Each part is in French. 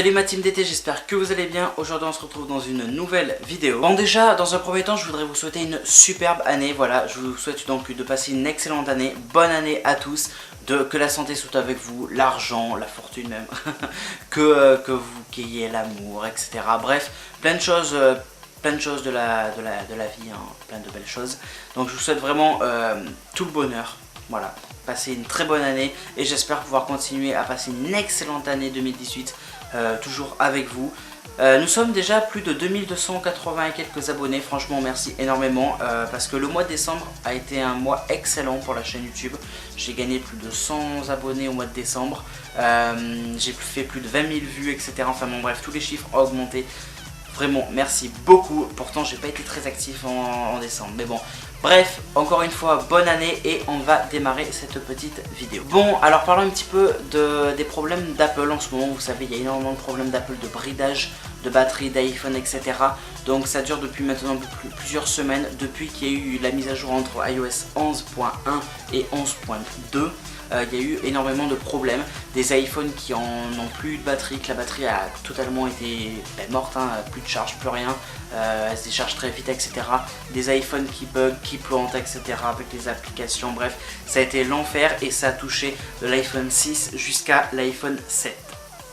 Salut ma team d'été, j'espère que vous allez bien. Aujourd'hui on se retrouve dans une nouvelle vidéo. Bon déjà, dans un premier temps je voudrais vous souhaiter une superbe année. Voilà, je vous souhaite donc de passer une excellente année. Bonne année à tous. Que la santé soit avec vous, l'argent, la fortune même. que vous ayez l'amour, etc. Bref, plein de choses de la vie, hein, plein de belles choses. Donc je vous souhaite vraiment tout le bonheur. Voilà, passez une très bonne année et j'espère pouvoir continuer à passer une excellente année 2018 toujours avec vous. Nous sommes déjà plus de 2280 et quelques abonnés, franchement merci énormément parce que le mois de décembre a été un mois excellent pour la chaîne YouTube. J'ai gagné plus de 100 abonnés au mois de décembre, j'ai fait plus de 20 000 vues, etc. Enfin bon bref, tous les chiffres ont augmenté. Vraiment merci beaucoup, pourtant j'ai pas été très actif en décembre, mais bon. Bref, encore une fois, bonne année et on va démarrer cette petite vidéo. Bon, alors parlons un petit peu des problèmes d'Apple en ce moment. Vous savez, il y a énormément de problèmes d'Apple, de bridage, de batterie, d'iPhone, etc. Donc ça dure depuis maintenant plusieurs semaines, depuis qu'il y a eu la mise à jour entre iOS 11.1 et 11.2. Il y a eu énormément de problèmes, des iPhones qui en ont plus de batterie, que la batterie a totalement été morte, hein, plus de charge, plus rien, elle se décharge très vite, etc. Des iPhones qui bug, qui plantent, etc. avec les applications, bref, ça a été l'enfer et ça a touché de l'iPhone 6 jusqu'à l'iPhone 7.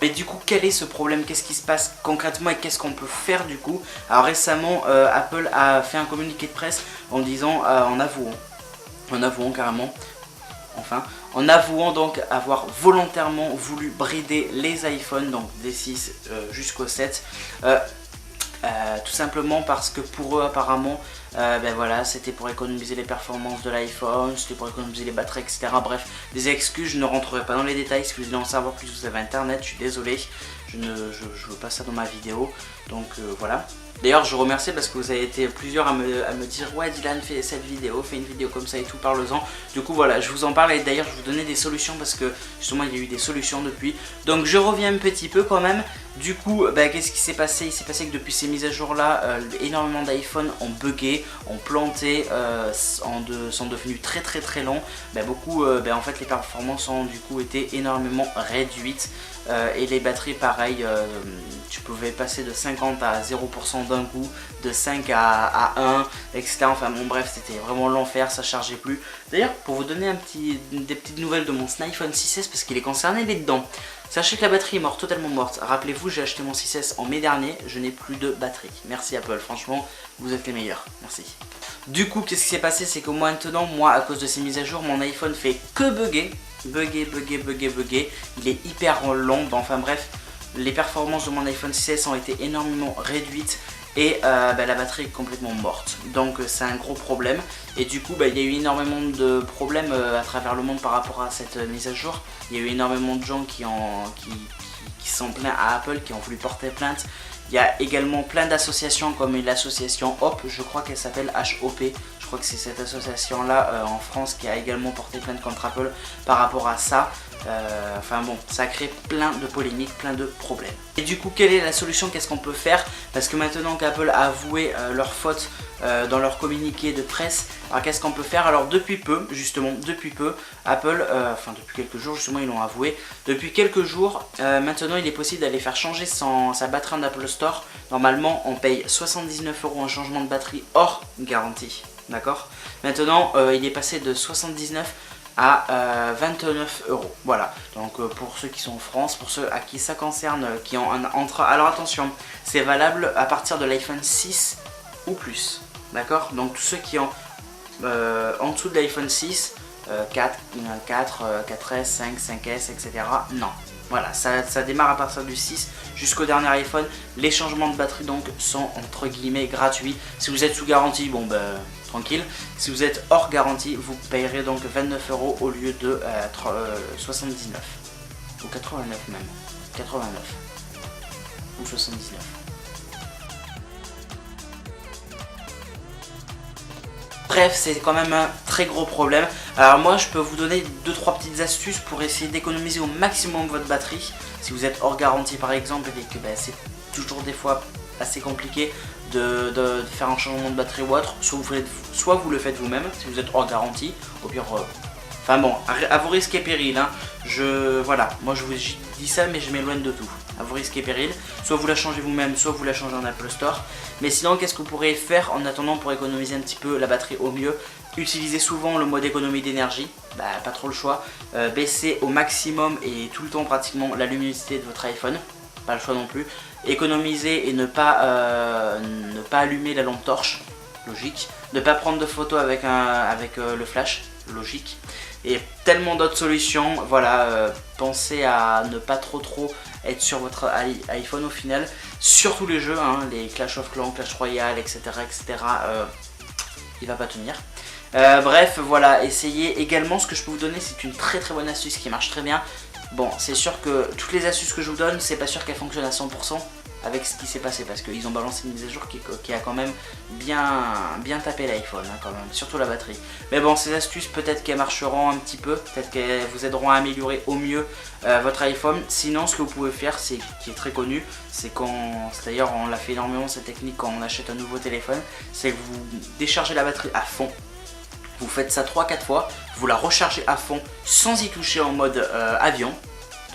Mais du coup, quel est ce problème? Qu'est-ce qui se passe concrètement et qu'est-ce qu'on peut faire du coup? Alors récemment, Apple a fait un communiqué de presse en disant, en avouant carrément, enfin, en avouant donc avoir volontairement voulu brider les iPhones, donc des 6 jusqu'au 7, tout simplement parce que pour eux apparemment, voilà, c'était pour économiser les performances de l'iPhone, c'était pour économiser les batteries, etc. Bref, des excuses, je ne rentrerai pas dans les détails. Si vous voulez en savoir plus, vous avez internet, je suis désolé, je veux pas ça dans ma vidéo, donc voilà. D'ailleurs je vous remercie parce que vous avez été plusieurs à me dire ouais Dylan, fais cette vidéo, fais une vidéo comme ça et tout, parle-en. Du coup voilà, je vous en parle et d'ailleurs je vous donnais des solutions parce que justement il y a eu des solutions depuis. Donc je reviens un petit peu quand même. Du coup qu'est-ce qui s'est passé? Il s'est passé que depuis ces mises à jour là, énormément d'iPhone ont bugué, ont planté, sont devenus très longs. Beaucoup en fait les performances ont du coup été énormément réduites. Et les batteries pareil, tu pouvais passer de 50 à 0% d'un coup, de 5 à 1, etc. Enfin bon bref, c'était vraiment l'enfer, ça chargeait plus. D'ailleurs pour vous donner des petites nouvelles de mon iPhone 6S parce qu'il est concerné là-dedans. Sachez que la batterie est morte, totalement morte. Rappelez-vous, j'ai acheté mon 6S en mai dernier, je n'ai plus de batterie. Merci Apple, franchement, vous êtes les meilleurs, merci. Du coup, qu'est-ce qui s'est passé? C'est que maintenant, moi, à cause de ces mises à jour, mon iPhone fait que bugger. Bugger. Il est hyper lent, enfin bref, les performances de mon iPhone 6S ont été énormément réduites. Et la batterie est complètement morte, donc c'est un gros problème. Et du coup il y a eu énormément de problèmes à travers le monde par rapport à cette mise à jour. Il y a eu énormément de gens qui sont plaints à Apple, qui ont voulu porter plainte. Il y a également plein d'associations comme l'association HOP, je crois qu'elle s'appelle HOP. Je crois que c'est cette association là en France qui a également porté plainte contre Apple par rapport à ça. Enfin bon, ça a créé plein de polémiques, plein de problèmes. Et du coup, quelle est la solution? Qu'est-ce qu'on peut faire? Parce que maintenant qu'Apple a avoué leur faute dans leur communiqué de presse, alors qu'est-ce qu'on peut faire? Alors depuis peu, justement, Apple, enfin depuis quelques jours justement ils l'ont avoué, depuis quelques jours, maintenant il est possible d'aller faire changer sa batterie en Apple Store. Normalement on paye 79 € en changement de batterie hors garantie, d'accord? Maintenant il est passé de 79 à 29 €. Voilà, donc pour ceux qui sont en France, pour ceux à qui ça concerne, qui ont alors attention, c'est valable à partir de l'iPhone 6 ou plus, d'accord? Donc tous ceux qui ont en dessous de l'iPhone 6, 4, 4S, 5, 5S, etc. non. Voilà, ça démarre à partir du 6 jusqu'au dernier iPhone. Les changements de batterie donc sont entre guillemets gratuits. Si vous êtes sous garantie, bon tranquille. Si vous êtes hors garantie, vous payerez donc 29 € au lieu de 79 ou 89 même. 89 ou 79. Bref, c'est quand même un très gros problème. Alors moi je peux vous donner 2-3 petites astuces pour essayer d'économiser au maximum votre batterie. Si vous êtes hors garantie par exemple et que c'est toujours des fois assez compliqué de faire un changement de batterie ou autre, soit vous le faites vous-même si vous êtes hors garantie, au pire enfin bon, à vos risques et périls, hein. Voilà, moi je vous dis ça mais je m'éloigne de tout. à vos risques et périls. Soit vous la changez vous-même, soit vous la changez en Apple Store. Mais sinon, qu'est-ce que vous pourrez faire en attendant pour économiser un petit peu la batterie au mieux? Utilisez souvent le mode économie d'énergie, pas trop le choix. Baissez au maximum et tout le temps pratiquement la luminosité de votre iPhone, pas le choix non plus. Économisez et ne pas allumer la lampe torche, logique. Ne pas prendre de photos avec le flash, logique. Et tellement d'autres solutions, voilà, pensez à ne pas trop être sur votre iPhone au final. Surtout les jeux, hein, les Clash of Clans, Clash Royale, etc. Il va pas tenir. Bref, voilà, essayez également. Ce que je peux vous donner, c'est une très bonne astuce qui marche très bien. Bon, c'est sûr que toutes les astuces que je vous donne, c'est pas sûr qu'elles fonctionnent à 100% avec ce qui s'est passé, parce qu'ils ont balancé une mise à jour qui a quand même bien tapé l'iPhone, hein, quand même, surtout la batterie. Mais bon, ces astuces, peut-être qu'elles marcheront un petit peu, peut-être qu'elles vous aideront à améliorer au mieux votre iPhone. Sinon, ce que vous pouvez faire, qui est très connu, c'est d'ailleurs on l'a fait énormément cette technique quand on achète un nouveau téléphone, c'est que vous déchargez la batterie à fond. Vous faites ça 3-4 fois, vous la rechargez à fond sans y toucher en mode avion,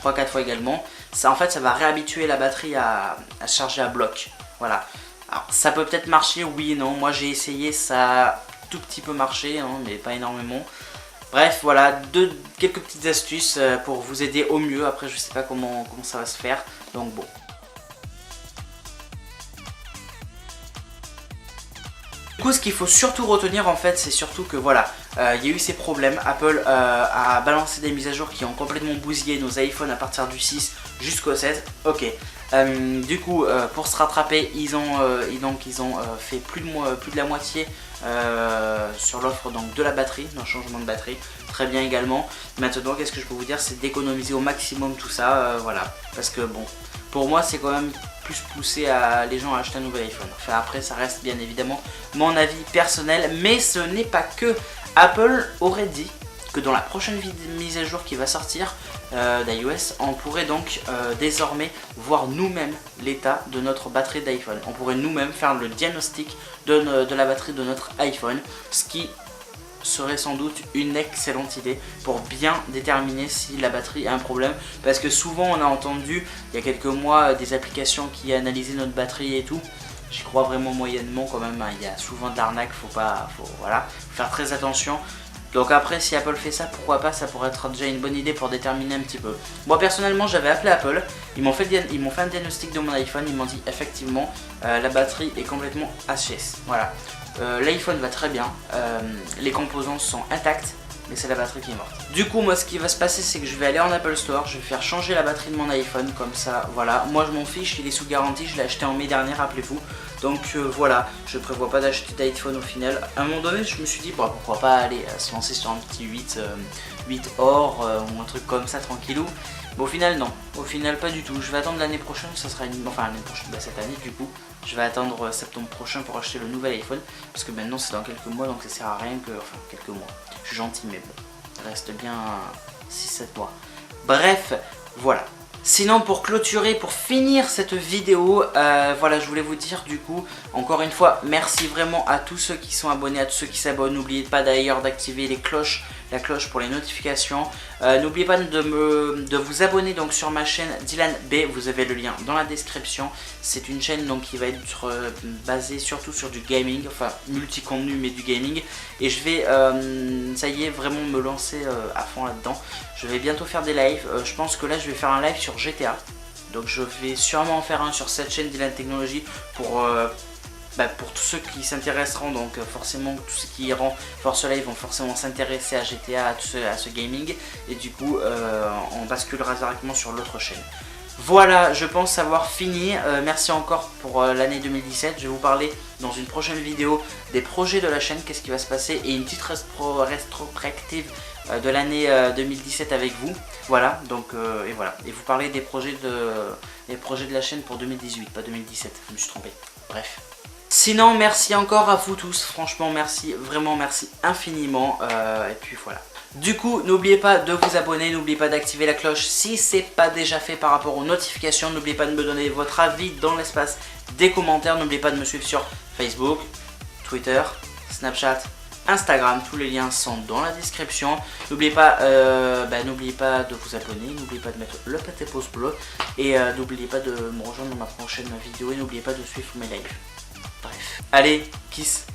3-4 fois également. Ça, en fait, ça va réhabituer la batterie à charger à bloc. Voilà. Alors, ça peut peut-être marcher, oui et non. Moi, j'ai essayé, ça a tout petit peu marché, hein, mais pas énormément. Bref, voilà, quelques petites astuces pour vous aider au mieux. Après, je sais pas comment ça va se faire, donc bon. Du coup, ce qu'il faut surtout retenir en fait, c'est surtout que voilà, il y a eu ces problèmes. Apple a balancé des mises à jour qui ont complètement bousillé nos iPhones à partir du 6 jusqu'au 16. Ok. Du coup, pour se rattraper, ils ont fait plus de la moitié sur l'offre de la batterie, d'un changement de batterie. Très bien également. Maintenant, qu'est-ce que je peux vous dire, c'est d'économiser au maximum tout ça, voilà. Parce que bon, pour moi, c'est quand même plus pousser les gens à acheter un nouvel iPhone. Enfin, après, ça reste bien évidemment mon avis personnel, mais ce n'est pas que. Apple aurait dit que dans la prochaine mise à jour qui va sortir d'iOS, on pourrait donc désormais voir nous-mêmes l'état de notre batterie d'iPhone. On pourrait nous-mêmes faire le diagnostic de la batterie de notre iPhone, ce qui serait sans doute une excellente idée pour bien déterminer si la batterie a un problème, parce que souvent on a entendu il y a quelques mois des applications qui analysaient notre batterie et tout. J'y crois vraiment moyennement quand même, hein. Il y a souvent de l'arnaque, faut faire très attention. Donc après, si Apple fait ça, pourquoi pas, ça pourrait être déjà une bonne idée pour déterminer un petit peu. Moi personnellement, j'avais appelé Apple, ils m'ont fait un diagnostic de mon iPhone, ils m'ont dit effectivement la batterie est complètement HS. Voilà. L'iPhone va très bien, les composants sont intacts, mais c'est la batterie qui est morte. Du coup, moi ce qui va se passer, c'est que je vais aller en Apple Store, je vais faire changer la batterie de mon iPhone, comme ça, voilà. Moi je m'en fiche, il est sous garantie, je l'ai acheté en mai dernier, rappelez-vous. Donc voilà, je prévois pas d'acheter d'iPhone au final. À un moment donné, je me suis dit, bon, pourquoi pas aller se lancer sur un petit 8 or ou un truc comme ça, tranquillou. Mais au final, non. Au final, pas du tout. Je vais attendre l'année prochaine, ça sera l'année prochaine, cette année du coup. Je vais attendre septembre prochain pour acheter le nouvel iPhone. Parce que maintenant, c'est dans quelques mois, donc ça sert à rien que... Enfin, quelques mois. Je suis gentil, mais bon. Il reste bien 6-7 mois. Bref, voilà. Sinon, pour clôturer, pour finir cette vidéo, voilà, je voulais vous dire du coup, encore une fois, merci vraiment à tous ceux qui sont abonnés, à tous ceux qui s'abonnent. N'oubliez pas d'ailleurs d'activer la cloche pour les notifications. N'oubliez pas de vous abonner donc sur ma chaîne Dylan B, vous avez le lien dans la description. C'est une chaîne donc qui va être basée surtout sur du gaming, enfin multi-contenu mais du gaming. Et je vais, ça y est, vraiment me lancer à fond là-dedans. Je vais bientôt faire des lives, je pense que là je vais faire un live sur GTA. Donc je vais sûrement en faire un sur cette chaîne Dylan Technologies pour tous ceux qui s'intéresseront, donc forcément tous ceux qui iront voir ce live vont forcément s'intéresser à GTA, à ce gaming, et du coup on basculera directement sur l'autre chaîne. Voilà, je pense avoir fini. Merci encore pour l'année 2017. Je vais vous parler dans une prochaine vidéo des projets de la chaîne, qu'est-ce qui va se passer, et une petite rétrospective de l'année 2017 avec vous. Voilà, donc et voilà. Et vous parler des projets de la chaîne pour 2018, pas 2017, je me suis trompé. Bref. Sinon, merci encore à vous tous, franchement merci, vraiment merci infiniment, et puis voilà. Du coup, n'oubliez pas de vous abonner, n'oubliez pas d'activer la cloche si c'est pas déjà fait par rapport aux notifications. N'oubliez pas de me donner votre avis dans l'espace des commentaires. N'oubliez pas de me suivre sur Facebook, Twitter, Snapchat, Instagram, tous les liens sont dans la description. N'oubliez pas de vous abonner, n'oubliez pas de mettre le petit pouce bleu et n'oubliez pas de me rejoindre dans ma prochaine vidéo et n'oubliez pas de suivre mes lives. Bref, allez, kiss.